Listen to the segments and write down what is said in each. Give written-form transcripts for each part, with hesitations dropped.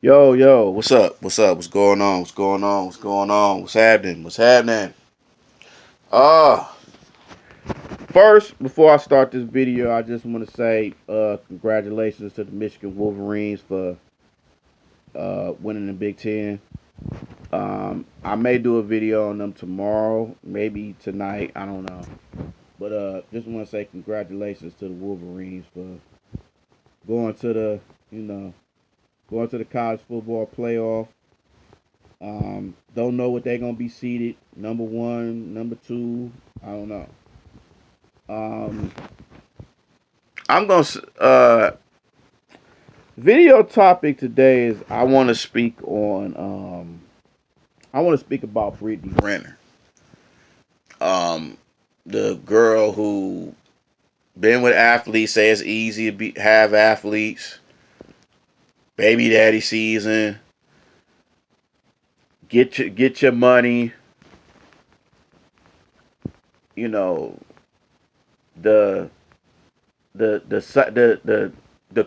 Yo, what's up? What's up? What's going on? What's going on? What's going on? What's happening? What's happening? Uh, First, before I start this video, I just want to say congratulations to the Michigan Wolverines for winning the Big Ten. I may do a video on them tomorrow, maybe tonight, I don't know. But just want to say congratulations to the Wolverines for going to the, you know, going to the college football playoff. Don't know what they're gonna be seated. Number one, number two. I don't know. Um, I'm gonna video topic today is I want to speak on. I want to speak about Brittany Renner. Um, the girl who been with athletes, say it's easy to have athletes. Baby daddy season. Get your money. You know the the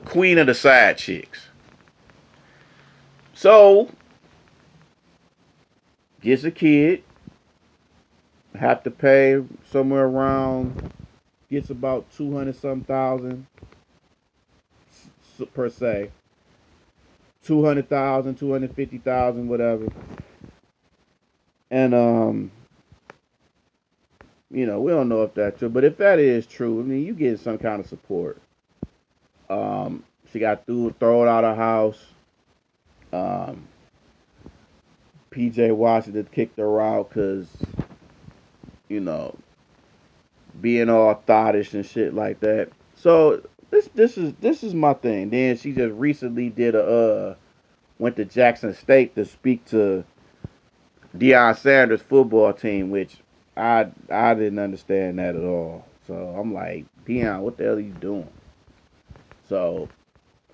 queen of the side chicks. So gets a kid, have to pay somewhere around gets about 200 some thousand per se, 200,000, 250,000, whatever, and we don't know if that's true, but if that is true, I mean, you get some kind of support. She got thrown out of the house. Um, PJ Washington kicked her out because you know being all thottish and shit like that. So this is my thing. Then she just recently did a went to Jackson State to speak to Deion Sanders' football team, which I didn't understand that at all. So I'm like, Deion, what the hell are you doing? So,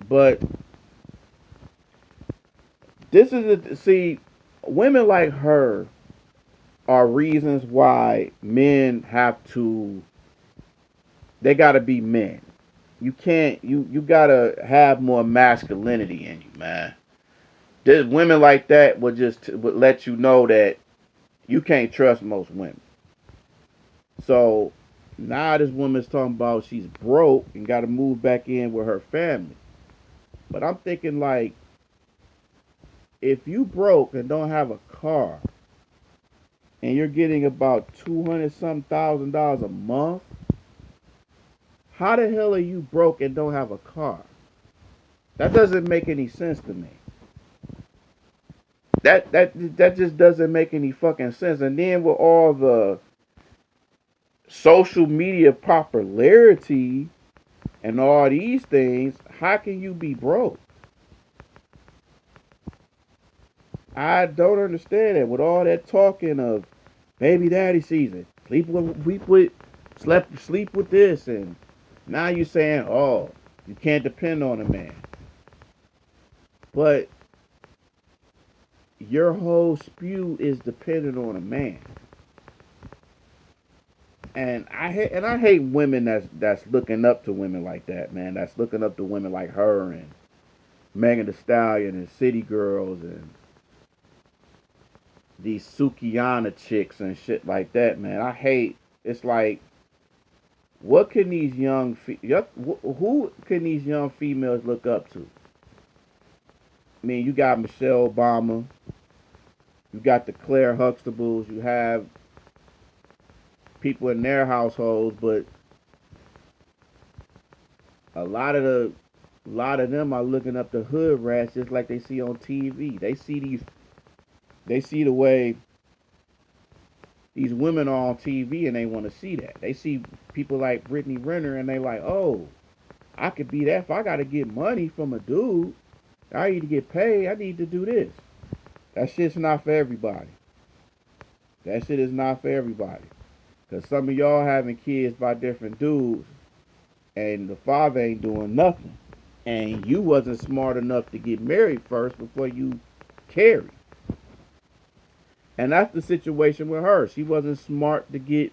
but this is see, women like her are reasons why men have to. They got to be men. You can't. You gotta have more masculinity in you, man. There's women like that would let you know that you can't trust most women. So now this woman's talking about she's broke and got to move back in with her family. But I'm thinking like, if you broke and don't have a car and you're getting about 200 some $1,000 a month, how the hell are you broke and don't have a car? That doesn't make any sense to me. That just doesn't make any fucking sense. And then with all the social media popularity and all these things, how can you be broke? I don't understand it. With all that talking of baby daddy season, sleep with this, and now you're saying, oh, you can't depend on a man. But your whole spew is dependent on a man. And I hate women that's looking up to women like that, man. That's looking up to women like her and Megan Thee Stallion and City Girls and these Sukiyana chicks and shit like that, man. I hate. It's like, what can these who can these young females look up to? I mean, you got Michelle Obama, you got the Claire Huxtables, you have people in their households, but a lot of them are looking up to hood rats just like they see on TV. They see the way these women are on TV and they want to see that. They see people like Brittany Renner and they like, oh, I could be that if I got to get money from a dude. I need to get paid. I need to do this. That shit's not for everybody. That shit is not for everybody. Because some of y'all having kids by different dudes and the father ain't doing nothing. And you wasn't smart enough to get married first before you carried. And that's the situation with her. She wasn't smart to get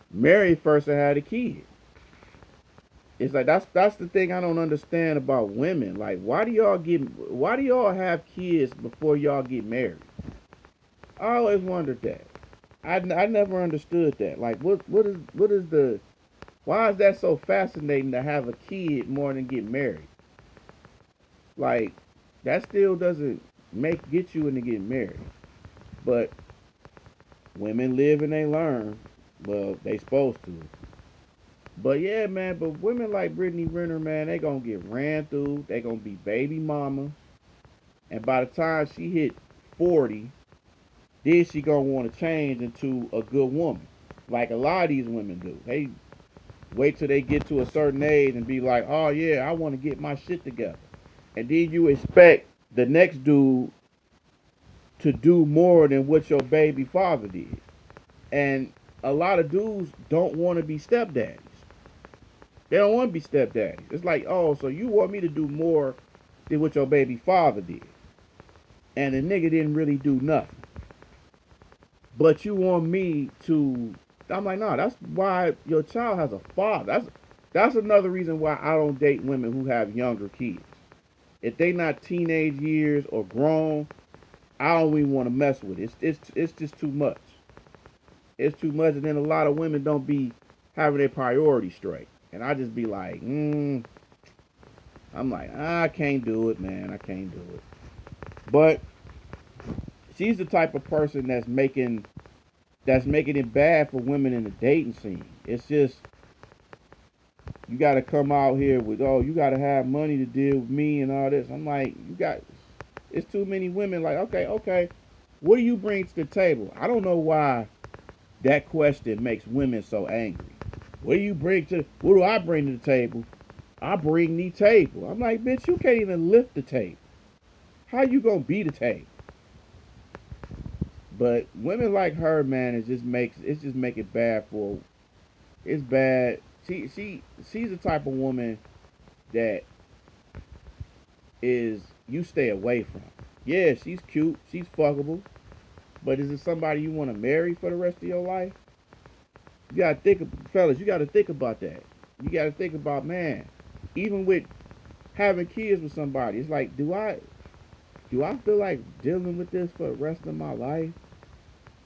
married first and had a kid. It's like that's the thing I don't understand about women. Like, why do y'all have kids before y'all get married? I always wondered that. I never understood that. Like, what is the why is that so fascinating to have a kid more than get married? Like, that still doesn't make get you into getting married. But women live and they learn. Well, they supposed to. But yeah, man. But women like Brittany Renner, man, they gonna get ran through. They gonna be baby mamas, and by the time she hit 40, then she gonna want to change into a good woman, like a lot of these women do. They wait till they get to a certain age and be like, oh yeah, I want to get my shit together, and then you expect the next dude to do more than what your baby father did. And a lot of dudes don't want to be stepdaddies. They don't want to be stepdaddies. It's like, oh, so you want me to do more than what your baby father did. And the nigga didn't really do nothing. But you want me to. I'm like, no, that's why your child has a father. That's another reason why I don't date women who have younger kids. If they not teenage years or grown, I don't even want to mess with it. It's just too much. It's too much, and then a lot of women don't be having their priorities straight. And I just be like, I'm like, I can't do it, man. I can't do it. But she's the type of person that's making it bad for women in the dating scene. It's just you got to come out here with, oh, you got to have money to deal with me and all this. I'm like, it's too many women. Like, okay, what do you bring to the table? I don't know why that question makes women so angry. What do I bring to the table? I bring the table. I'm like, bitch, you can't even lift the table. How you gonna be the table? But women like her, man, it just make it bad for. It's bad. She's the type of woman that is you stay away from. Yeah, she's cute, she's fuckable, but is it somebody you want to marry for the rest of your life? You gotta fellas. You gotta think about that. You gotta think about, man. Even with having kids with somebody, it's like, do I feel like dealing with this for the rest of my life?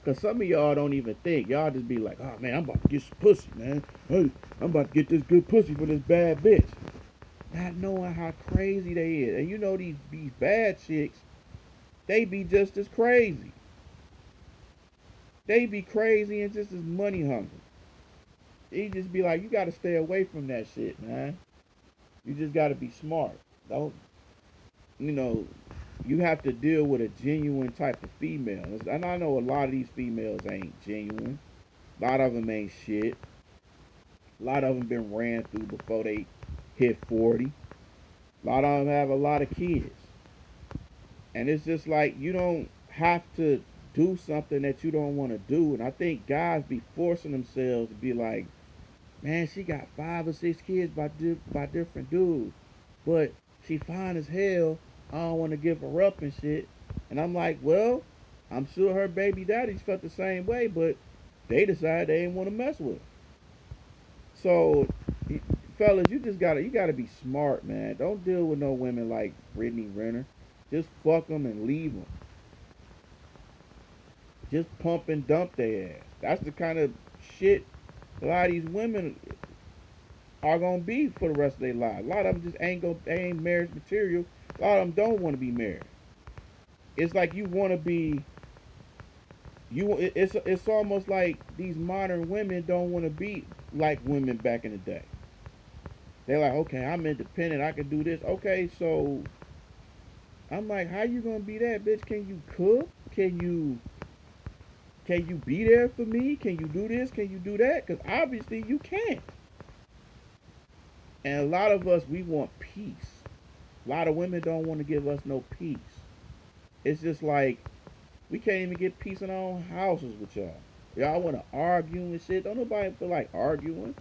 Cause some of y'all don't even think. Y'all just be like, oh man, I'm about to get some pussy, man. Hey, I'm about to get this good pussy for this bad bitch. Not knowing how crazy they is. And you know these bad chicks, they be just as crazy. They be crazy and just as money hungry. They just be like, you gotta stay away from that shit, man. You just gotta be smart. Don't you know, you have to deal with a genuine type of female. And I know a lot of these females ain't genuine. A lot of them ain't shit. A lot of them been ran through before they hit 40. A lot of them have a lot of kids. And it's just like you don't have to do something that you don't want to do. And I think guys be forcing themselves to be like, man, she got 5 or 6 kids by different dudes. But she fine as hell. I don't want to give her up and shit. And I'm like, well, I'm sure her baby daddies felt the same way, but they decided they didn't want to mess with her. So, fellas, you gotta be smart, man. Don't deal with no women like Brittany Renner. Just fuck them and leave them. Just pump and dump their ass. That's the kind of shit a lot of these women are gonna be for the rest of their lives. A lot of them just they ain't marriage material. A lot of them don't want to be married. It's like you want to be it's almost like these modern women don't want to be like women back in the day. They're like, okay, I'm independent. I can do this. Okay, so I'm like, how you gonna be that, bitch? Can you cook? Can you be there for me? Can you do this? Can you do that? Because obviously you can't. And a lot of us, we want peace. A lot of women don't want to give us no peace. It's just like we can't even get peace in our own houses with y'all. Y'all want to argue and shit. Don't nobody feel like arguing.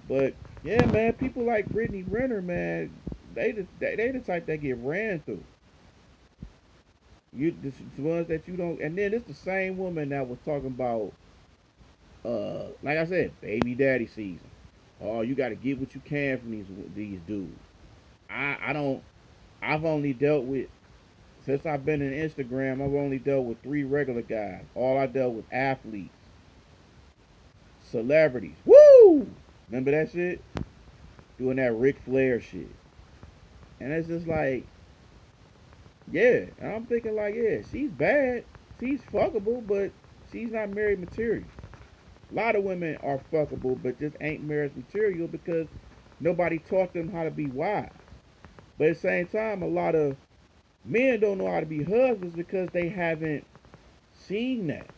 But yeah, man, people like Brittany Renner, man, they the type that get ran through. The ones that you don't, and then it's the same woman that was talking about, like I said, baby daddy season. Oh, you got to get what you can from these dudes. I don't. I've only dealt with since I've been in Instagram. I've only dealt with 3 regular guys. All I dealt with athletes, celebrities. Woo! Remember that shit? Doing that Ric Flair shit. And it's just like, yeah. And I'm thinking like, yeah, she's bad. She's fuckable, but she's not married material. A lot of women are fuckable, but just ain't marriage material because nobody taught them how to be wives. But at the same time, a lot of men don't know how to be husbands because they haven't seen that.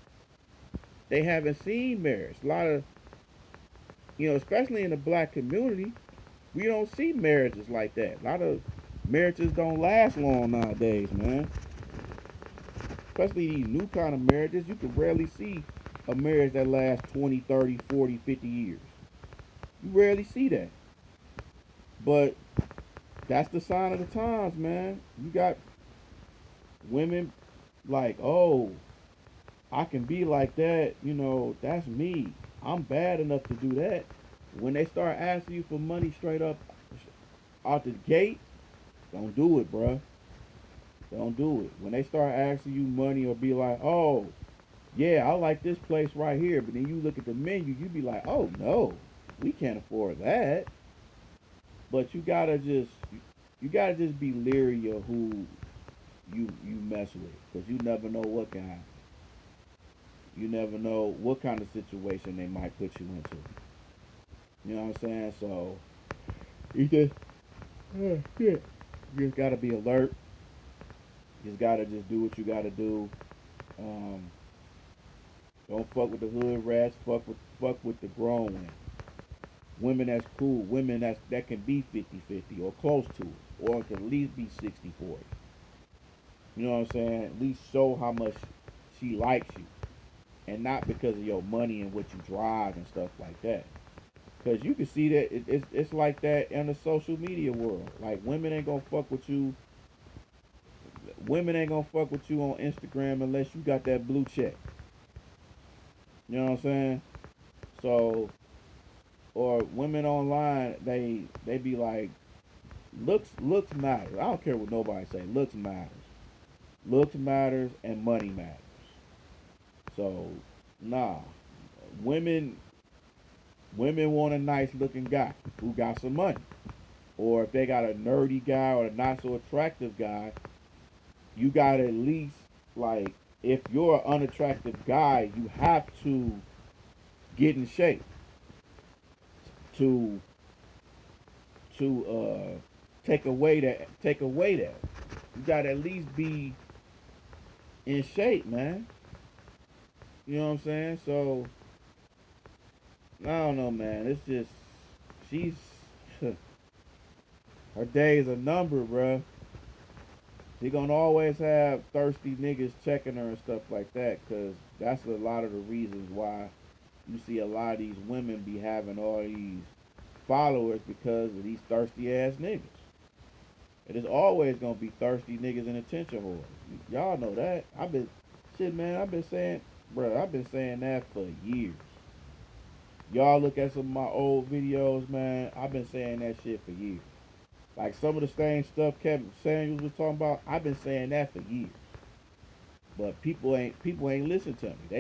They haven't seen marriage. A lot of, especially in the black community, we don't see marriages like that. A lot of marriages don't last long nowadays, man. Especially these new kind of marriages, you can rarely see a marriage that lasts 20, 30, 40, 50 years. You rarely see that. But that's the sign of the times, man. You got women like, oh, I can be like that, that's me. I'm bad enough to do that. When they start asking you for money straight up out the gate, don't do it, bruh. Don't do it. When they start asking you money or be like, oh, yeah, I like this place right here, but then you look at the menu, you be like, oh no, we can't afford that. But you gotta just be leery of who you mess with, because you never know you never know what kind of situation they might put you into. You know what I'm saying? So you just yeah, you just gotta be alert. You just gotta just do what you gotta do. Um, don't fuck with the hood rats. Fuck with the grown women. Women that's cool. Women that can be 50-50 or close to it, or can at least be 60-40. You know what I'm saying? At least show how much she likes you, and not because of your money and what you drive and stuff like that. Because you can see that it's like that in the social media world. Like women ain't gonna fuck with you on Instagram unless you got that blue check. You know what I'm saying? So, or women online, they be like, looks matters. I don't care what nobody say. Looks matters. Looks matters and money matters. So, nah, women women want a nice looking guy who got some money. Or if they got a nerdy guy or a not so attractive guy, you got to at least, like, if you're an unattractive guy, you have to get in shape to take away that. You got to at least be in shape, man. You know what I'm saying? So I don't know, man. It's just she's her days are numbered, bruh. She gonna always have thirsty niggas checking her and stuff like that, cause that's a lot of the reasons why you see a lot of these women be having all these followers because of these thirsty ass niggas. It is always gonna be thirsty niggas and attention whores. Y'all know that. Man. I've been saying, bro. I've been saying that for years. Y'all look at some of my old videos, man. I've been saying that shit for years. Like some of the same stuff Kevin Samuels was talking about. I've been saying that for years. But people ain't listening to me. They